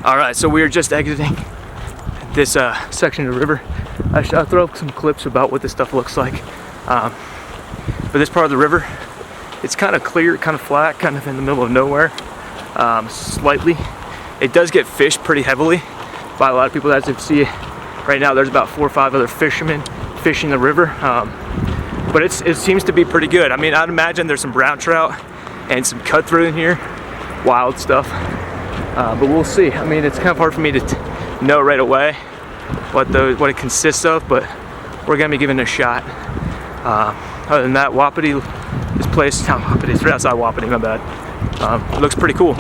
All right, so we are just exiting this section of the river. I'll throw up some clips about what this stuff looks like. But this part of the river, it's kind of clear, kind of flat, kind of in the middle of nowhere, slightly. It does get fished pretty heavily by a lot of people. As you see right now, there's about 4 or 5 other fishermen fishing the river. But it seems to be pretty good. I mean, I'd imagine there's some brown trout and some cutthroat in here, wild stuff. But we'll see. I mean, it's kind of hard for me to know right away what it consists of, but we're gonna be giving it a shot. Other than that, Wapiti, this place, not Wapiti, it's right outside Wapiti, my bad. It looks pretty cool.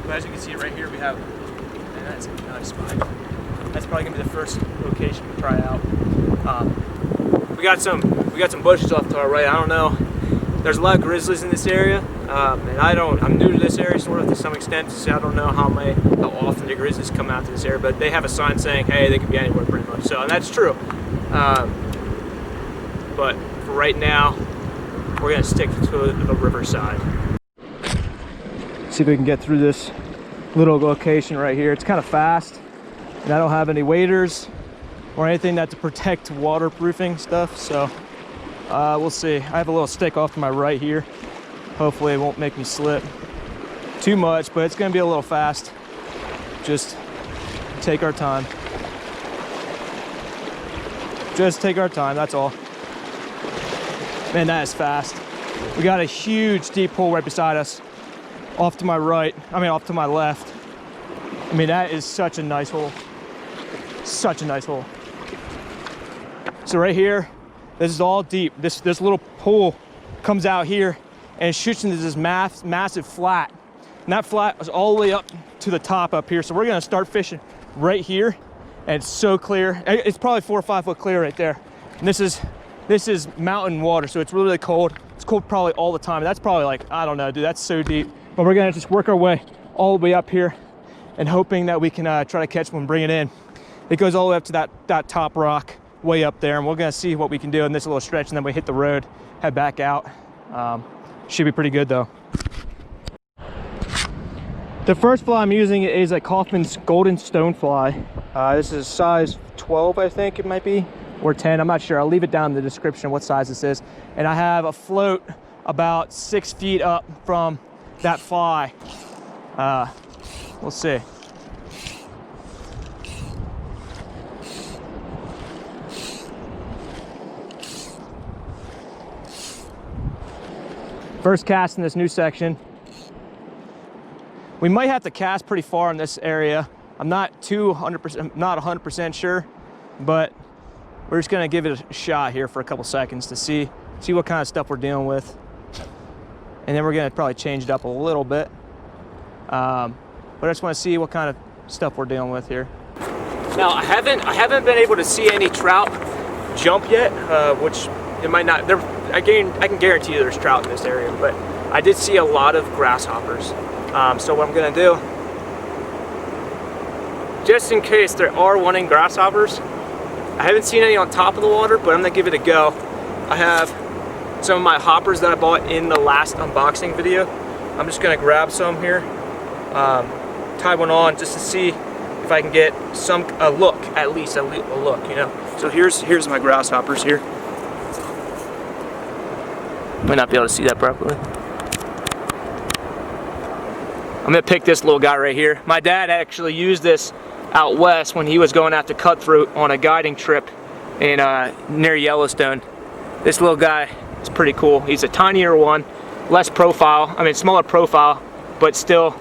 But as you can see right here, we have, and that's a nice spot. That's probably gonna be the first location we try out. We got some bushes off to our right. I don't know. There's a lot of grizzlies in this area, and I'm new to this area sort of to some extent, so I don't know how often the grizzlies come out to this area, but they have a sign saying, hey, they can be anywhere pretty much. So, and that's true. But for right now, we're gonna stick to the riverside. See if we can get through this little location right here. It's kind of fast, and I don't have any waders or anything that to protect waterproofing stuff, so we'll see. I have a little stick off to my right here. Hopefully it won't make me slip too much, but it's gonna be a little fast. Just take our time. Just take our time, that's all. Man, that is fast. We got a huge deep pool right beside us. Off to my right, off to my left. I mean, that is such a nice hole. Such a nice hole. So right here, this is all deep. This little pool comes out here and it shoots into this massive flat. And that flat is all the way up to the top up here. So we're gonna start fishing right here. And it's so clear. It's probably 4 or 5 foot clear right there. And this is mountain water, so it's really, really cold. It's cold probably all the time. That's probably like, I don't know, dude, that's so deep. But we're gonna just work our way all the way up here and hoping that we can try to catch one and bring it in. It goes all the way up to that top rock way up there, and we're gonna see what we can do in this little stretch, and then we hit the road, head back out. Should be pretty good though. The first fly I'm using is a Kaufman's Golden Stonefly. This is size 12, I think it might be, or 10, I'm not sure. I'll leave it down in the description what size this is. And I have a float about 6 feet up from that fly. We'll see. First cast in this new section. We might have to cast pretty far in this area. I'm not 100% sure, but we're just gonna give it a shot here for a couple seconds to see what kind of stuff we're dealing with. And then we're gonna probably change it up a little bit. But I just wanna see what kind of stuff we're dealing with here. Now, I haven't been able to see any trout jump yet, which it might not, I can guarantee you there's trout in this area, but I did see a lot of grasshoppers. So what I'm gonna do, just in case there are wanting grasshoppers, I haven't seen any on top of the water, but I'm gonna give it a go. I have some of my hoppers that I bought in the last unboxing video. I'm just gonna grab some here, tie one on just to see if I can get a look, at least a look, you know. So here's my grasshoppers here. Might not be able to see that properly. I'm gonna pick this little guy right here. My dad actually used this out west when he was going after cutthroat on a guiding trip in near Yellowstone. This little guy is pretty cool. He's a tinier one, less profile, smaller profile, but still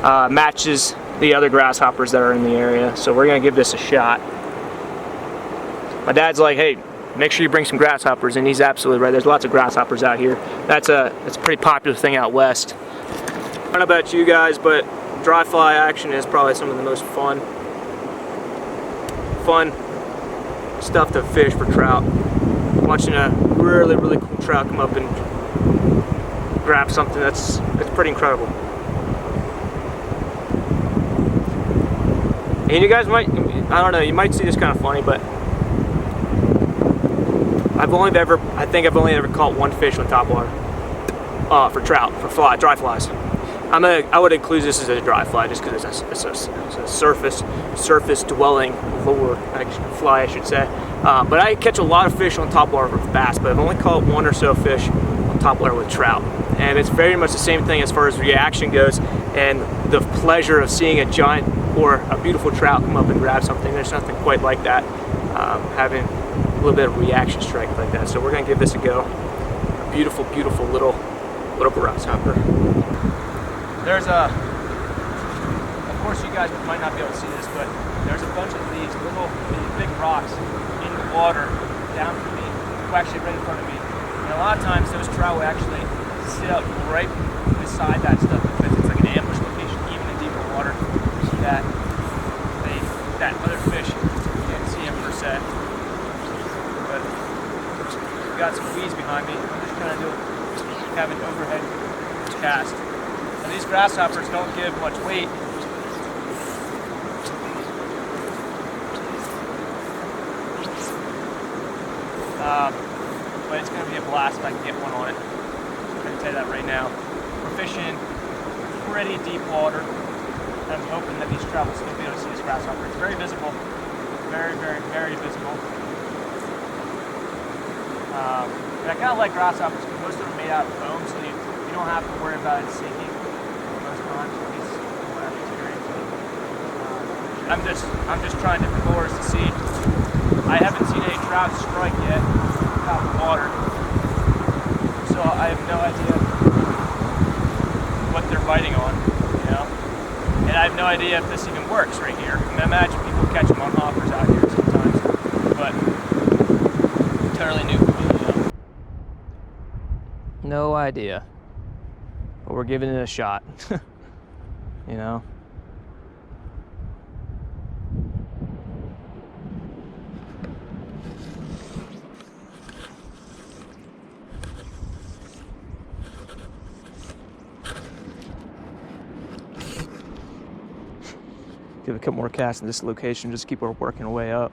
matches the other grasshoppers that are in the area. So we're gonna give this a shot. My dad's like, hey, make sure you bring some grasshoppers, and he's absolutely right. There's lots of grasshoppers out here. That's a pretty popular thing out west. I don't know about you guys, but dry fly action is probably some of the most fun stuff to fish for trout. Watching a really cool trout come up and grab something, it's pretty incredible. And you guys might, I don't know, you might see this kind of funny, but I think I've only ever caught one fish on top water for trout, for dry flies. I would include this as a dry fly just because it's a surface dwelling lure fly, I should say. But I catch a lot of fish on top water with bass, but I've only caught one or so fish on top water with trout. And it's very much the same thing as far as reaction goes, and the pleasure of seeing a giant or a beautiful trout come up and grab something. There's nothing quite like that, having a little bit of reaction strike like that. So we're gonna give this a go. A beautiful little grasshopper. There's of course you guys might not be able to see this, but there's a bunch of these big rocks in the water down from me, actually right in front of me. And a lot of times those trout will actually sit out right beside that stuff because it's like an ambush location, even in deeper water, that other fish can't see them per se. But we've got some weeds behind me. I'm just trying to have an overhead cast. And these grasshoppers don't give much weight. But it's going to be a blast if I can get one on it. I'm going to tell you that right now. We're fishing pretty deep water. I'm hoping that these trout will still be able to see this grasshopper. It's very visible. Very visible. And I kind of like grasshoppers because most of them are made out of foam, so you don't have to worry about it sinking most times, at least from what I've experienced. I'm just trying different lures to see. I haven't seen any trout strike yet out of water, so I have no idea what they're biting on, you know. And I have no idea if this even works right here. I mean, I imagine people catch them on hoppers out here sometimes, but entirely new for me, you know. No idea, but we're giving it a shot, you know. Give a couple more casts in this location, just keep working our way up.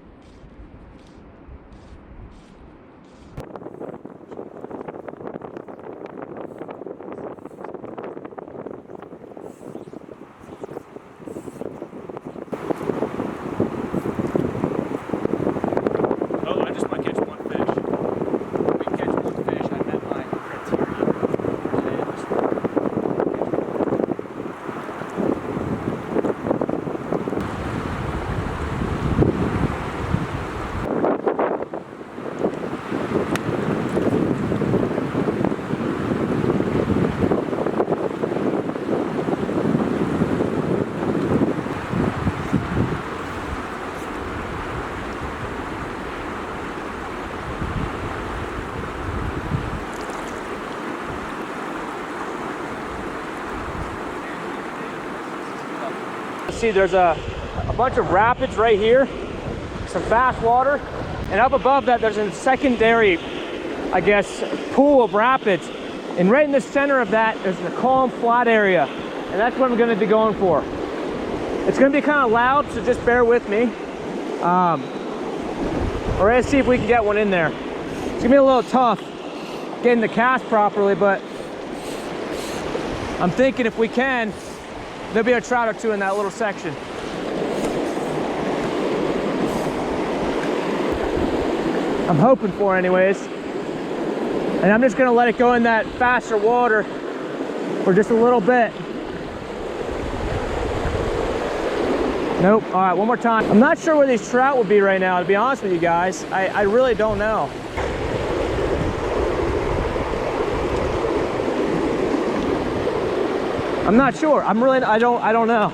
See, there's a bunch of rapids right here, some fast water, and up above that there's a secondary, I guess, pool of rapids, and right in the center of that is a calm flat area, and that's what I'm going to be going for. It's going to be kind of loud, so just bear with me. We're going to see if we can get one in there. It's going to be a little tough getting the cast properly, but I'm thinking if we can, there'll be a trout or two in that little section. I'm hoping for anyways. And I'm just gonna let it go in that faster water for just a little bit. Nope, all right, one more time. I'm not sure where these trout will be right now, to be honest with you guys. I really don't know. I'm not sure. I don't know.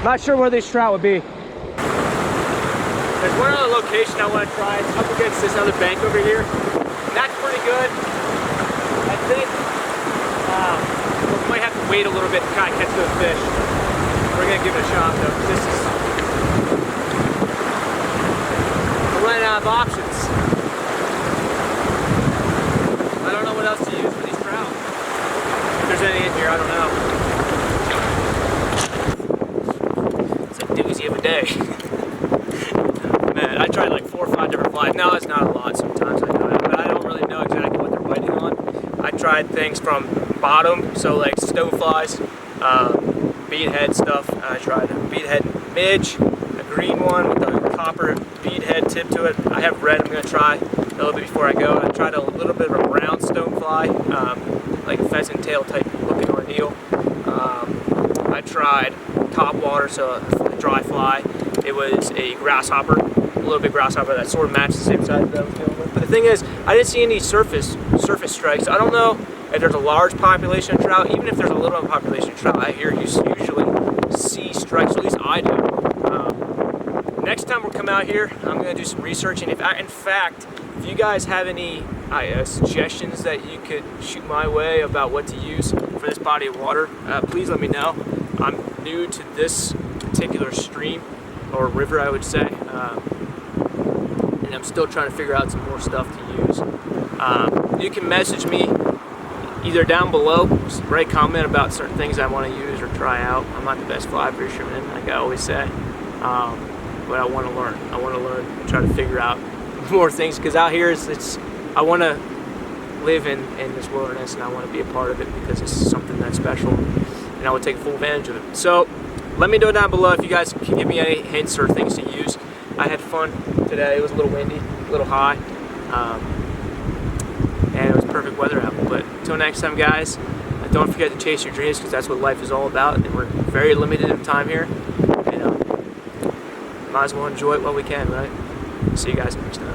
Not sure where these trout would be. There's one other location I want to try. It's up against this other bank over here. And that's pretty good. I think we might have to wait a little bit to kind of catch those fish. We're going to give it a shot though, because this is... we're running out of options. I don't know what else to use for these trout. If there's any in here, I don't know. It's a doozy of a day. Man, I tried like 4 or 5 different flies. Now it's not a lot sometimes, I know that, but I don't really know exactly what they're biting on. I tried things from bottom, so like stoneflies, beadhead stuff. I tried a beadhead midge, a green one with a copper beadhead tip to it. I have red I'm going to try a little bit before I go. I tried a little bit of a brown stonefly, like a pheasant tail type looking ordeal. I tried topwater, so a dry fly. It was a grasshopper, a little bit grasshopper that sort of matched the same size that I was dealing with. But the thing is, I didn't see any surface strikes. I don't know if there's a large population of trout. Even if there's a little population of trout, I hear you usually see strikes, at least I do. Next time we come out here, I'm going to do some research, and in fact, if you guys have any suggestions that you could shoot my way about what to use for this body of water, please let me know. I'm new to this particular stream, or river I would say, and I'm still trying to figure out some more stuff to use. You can message me either down below, just write a comment about certain things I want to use or try out. I'm not the best fly fisherman, like I always say, but I want to learn. I want to learn and try to figure out more things, because out here I want to live in this wilderness, and I want to be a part of it because it's something that's special, and I would take full advantage of it. So let me know down below if you guys can give me any hints or things to use. I had fun today. It was a little windy, a little high, and it was perfect weather out. But until next time, guys, don't forget to chase your dreams, because that's what life is all about, and we're very limited in time here, and might as well enjoy it while we can, right? See you guys next time.